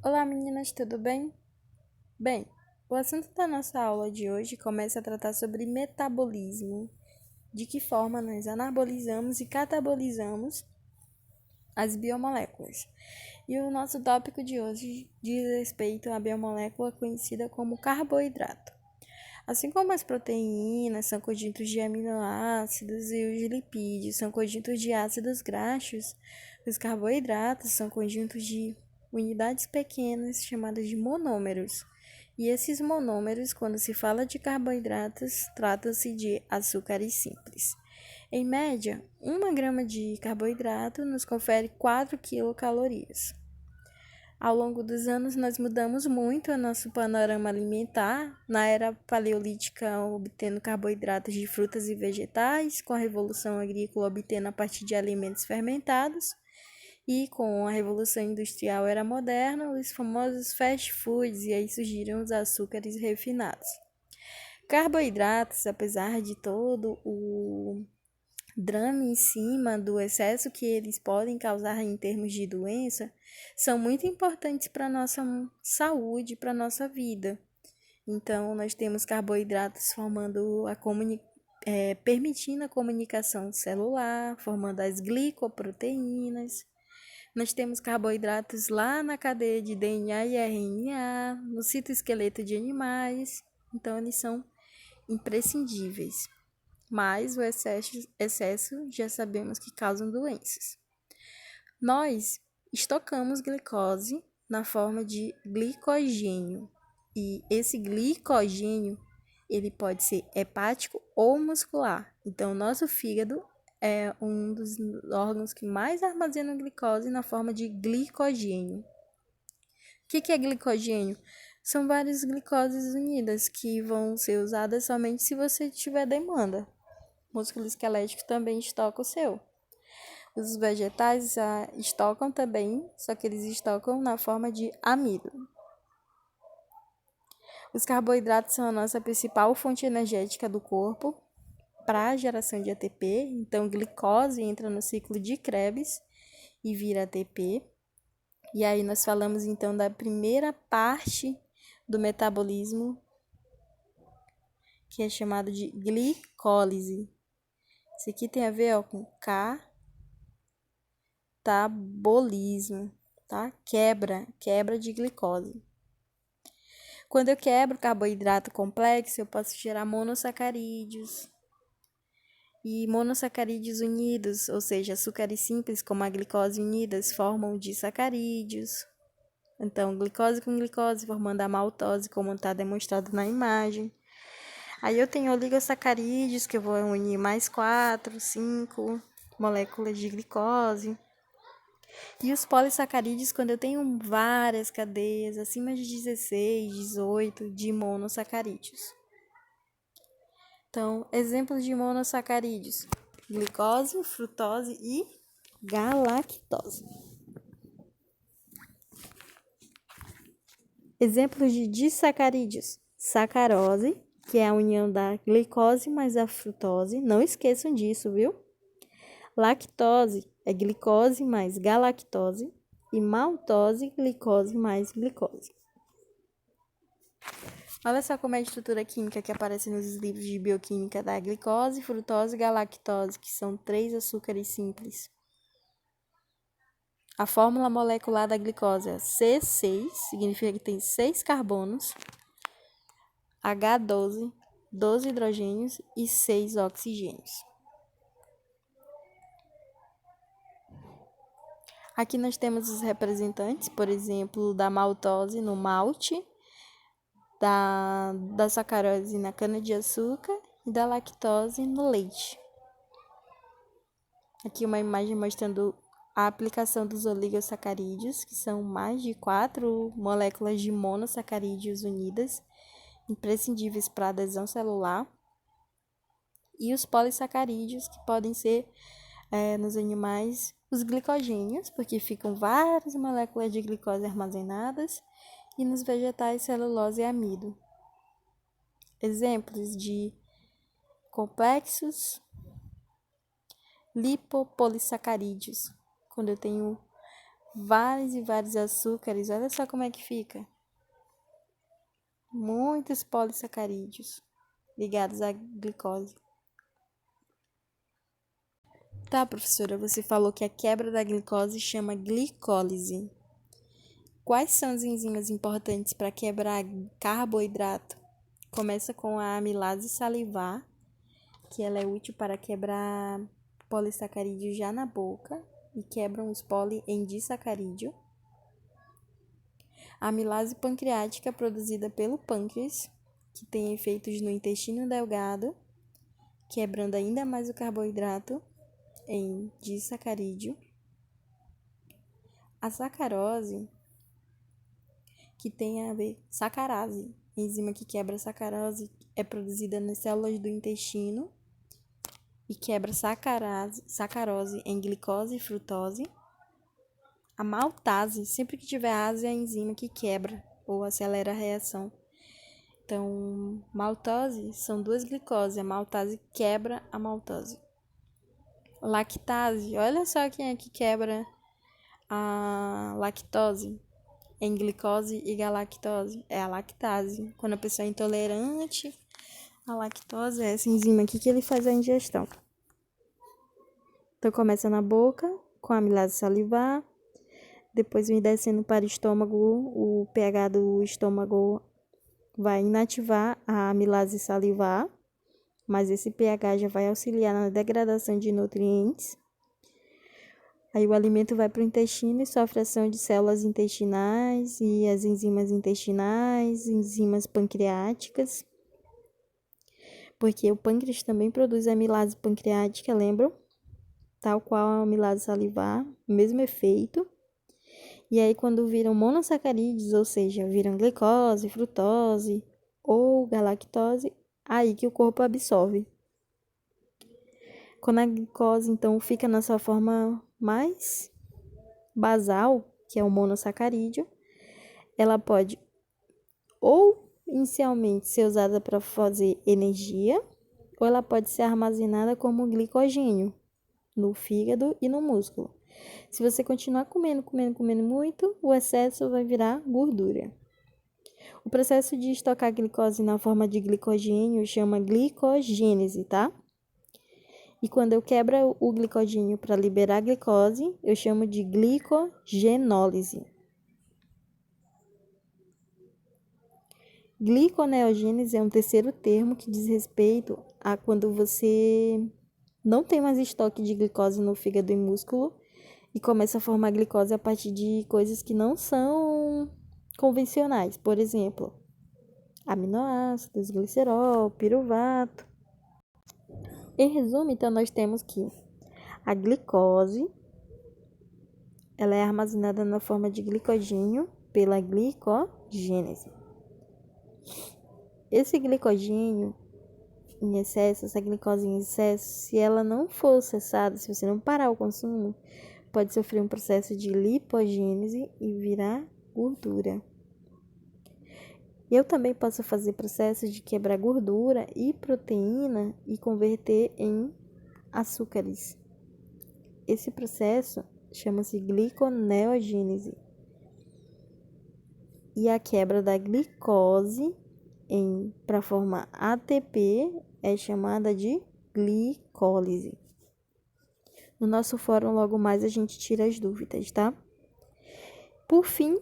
Olá meninas, tudo bem? Bem, o assunto da nossa aula de hoje começa a tratar sobre metabolismo, de que forma nós anabolizamos e catabolizamos as biomoléculas. E o nosso tópico de hoje diz respeito à biomolécula conhecida como carboidrato. Assim como as proteínas são conjuntos de aminoácidos e os lipídios são conjuntos de ácidos graxos, os carboidratos são conjuntos de unidades pequenas chamadas de monômeros. E esses monômeros, quando se fala de carboidratos, trata-se de açúcares simples. Em média, 1 grama de carboidrato nos confere 4 quilocalorias. Ao longo dos anos, nós mudamos muito o nosso panorama alimentar, na era paleolítica, obtendo carboidratos de frutas e vegetais, com a Revolução Agrícola, obtendo a partir de alimentos fermentados, e com a Revolução Industrial, era moderna, os famosos fast foods, e aí surgiram os açúcares refinados. Carboidratos, apesar de todo o drama em cima do excesso que eles podem causar em termos de doença, são muito importantes para a nossa saúde, para a nossa vida. Então, nós temos carboidratos formando permitindo a comunicação celular, formando as glicoproteínas. Nós temos carboidratos lá na cadeia de DNA e RNA, no citoesqueleto de animais. Então, eles são imprescindíveis. Mas o excesso já sabemos que causam doenças. Nós estocamos glicose na forma de glicogênio. E esse glicogênio, ele pode ser hepático ou muscular. Então, o nosso fígado é um dos órgãos que mais armazenam glicose na forma de glicogênio. O que é glicogênio? São várias glicoses unidas que vão ser usadas somente se você tiver demanda. O músculo esquelético também estoca o seu. Os vegetais estocam também, só que eles estocam na forma de amido. Os carboidratos são a nossa principal fonte energética do corpo para a geração de ATP. Então, glicose entra no ciclo de Krebs e vira ATP. E aí nós falamos então da primeira parte do metabolismo, que é chamado de glicólise. Isso aqui tem a ver com catabolismo, tá? Quebra de glicose. Quando eu quebro carboidrato complexo, eu posso gerar monossacarídeos. E monossacarídeos unidos, ou seja, açúcares simples como a glicose unidas, formam disacarídeos. Então, glicose com glicose formando a maltose, como está demonstrado na imagem. Aí eu tenho oligosacarídeos, que eu vou unir mais 4, 5 moléculas de glicose. E os polissacarídeos, quando eu tenho várias cadeias, acima de 16, 18 de monossacarídeos. Então, exemplos de monossacarídeos: glicose, frutose e galactose. Exemplos de disacarídeos: sacarose, que é a união da glicose mais a frutose. Não esqueçam disso, viu? Lactose é glicose mais galactose. E maltose, glicose mais glicose. Olha só como é a estrutura química que aparece nos livros de bioquímica da glicose, frutose e galactose, que são 3 açúcares simples. A fórmula molecular da glicose é C6, significa que tem 6 carbonos, H12, 12 hidrogênios e 6 oxigênios. Aqui nós temos os representantes, por exemplo, da maltose no malte, da sacarose na cana-de-açúcar e da lactose no leite. Aqui uma imagem mostrando a aplicação dos oligosacarídeos, que são mais de 4 moléculas de monossacarídeos unidas, imprescindíveis para a adesão celular, e os polissacarídeos, que podem ser nos animais os glicogênios, porque ficam várias moléculas de glicose armazenadas, e nos vegetais celulose e amido. Exemplos de complexos lipopolissacarídeos, quando eu tenho vários e vários açúcares, olha só como é que fica. Muitos polissacarídeos ligados à glicose. Tá, professora, você falou que a quebra da glicose chama glicólise. Quais são as enzimas importantes para quebrar carboidrato? Começa com a amilase salivar, que ela é útil para quebrar polissacarídeo já na boca e quebram os poli em disacarídeo. A amilase pancreática produzida pelo pâncreas, que tem efeitos no intestino delgado, quebrando ainda mais o carboidrato em disacarídeo. A sacarose, que tem a ver sacarase, enzima que quebra a sacarose, é produzida nas células do intestino e quebra sacarose em glicose e frutose. A maltase, sempre que tiver ase, é a enzima que quebra ou acelera a reação. Então, maltose são duas glicoses, a maltase quebra a maltose. Lactase, olha só quem é que quebra a lactose em glicose e galactose, é a lactase. Quando a pessoa é intolerante à lactose, é essa enzima aqui que ele faz a ingestão. Então, começa na boca, com a amilase salivar, depois vem descendo para o estômago, o pH do estômago vai inativar a amilase salivar, mas esse pH já vai auxiliar na degradação de nutrientes. Aí o alimento vai para o intestino e sofre ação de células intestinais e as enzimas intestinais, enzimas pancreáticas, porque o pâncreas também produz amilase pancreática, lembram? Tal qual a amilase salivar, o mesmo efeito. E aí, quando viram monossacarídeos, ou seja, viram glicose, frutose ou galactose, aí que o corpo absorve. Quando a glicose, então, fica na sua forma mais basal, que é o monossacarídeo, ela pode ou inicialmente ser usada para fazer energia, ou ela pode ser armazenada como glicogênio no fígado e no músculo. Se você continuar comendo muito, o excesso vai virar gordura. O processo de estocar glicose na forma de glicogênio chama glicogênese, tá? E quando eu quebro o glicogênio para liberar a glicose, eu chamo de glicogenólise. Gliconeogênese é um terceiro termo que diz respeito a quando você não tem mais estoque de glicose no fígado e músculo e começa a formar glicose a partir de coisas que não são convencionais. Por exemplo, aminoácidos, glicerol, piruvato. Em resumo, então, nós temos que a glicose ela é armazenada na forma de glicogênio pela glicogênese. Esse glicogênio em excesso, essa glicose em excesso, se ela não for cessada, se você não parar o consumo, pode sofrer um processo de lipogênese e virar gordura. Eu também posso fazer processo de quebrar gordura e proteína e converter em açúcares. Esse processo chama-se gliconeogênese. E a quebra da glicose para formar ATP é chamada de glicólise. No nosso fórum, logo mais, a gente tira as dúvidas, tá? Por fim,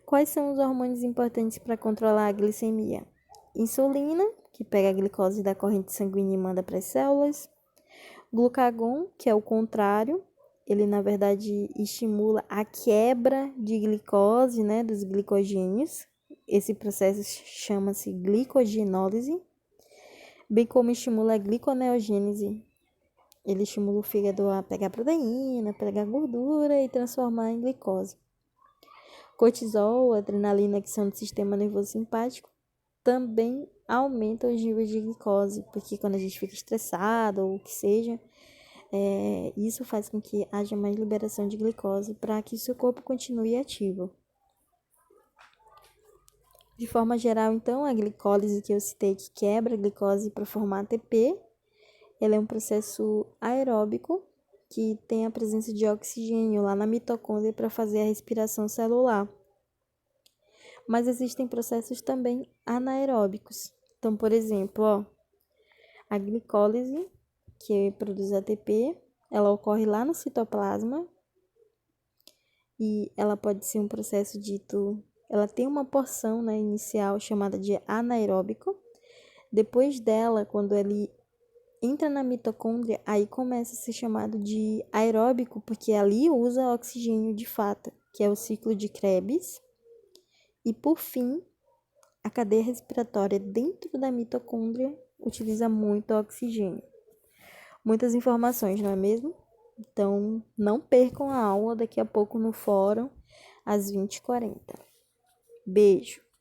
quais são os hormônios importantes para controlar a glicemia? Insulina, que pega a glicose da corrente sanguínea e manda para as células. Glucagon, que é o contrário, ele na verdade estimula a quebra de glicose, né, dos glicogênios. Esse processo chama-se glicogenólise, bem como estimula a gliconeogênese. Ele estimula o fígado a pegar proteína, pegar gordura e transformar em glicose. Cortisol, adrenalina, que são do sistema nervoso simpático, também aumentam os níveis de glicose, porque quando a gente fica estressado ou o que seja, isso faz com que haja mais liberação de glicose para que o seu corpo continue ativo. De forma geral, então, a glicólise que eu citei, que quebra a glicose para formar ATP, ela é um processo aeróbico que tem a presença de oxigênio lá na mitocôndria para fazer a respiração celular. Mas existem processos também anaeróbicos. Então, por exemplo, a glicólise, que produz ATP, ela ocorre lá no citoplasma e ela pode ser um processo dito, ela tem uma porção, né, inicial chamada de anaeróbico. Depois dela, quando ele entra na mitocôndria, aí começa a ser chamado de aeróbico, porque ali usa oxigênio de fato, que é o ciclo de Krebs. E por fim, a cadeia respiratória dentro da mitocôndria utiliza muito oxigênio. Muitas informações, não é mesmo? Então, não percam a aula daqui a pouco no fórum, às 20h40. Beijo!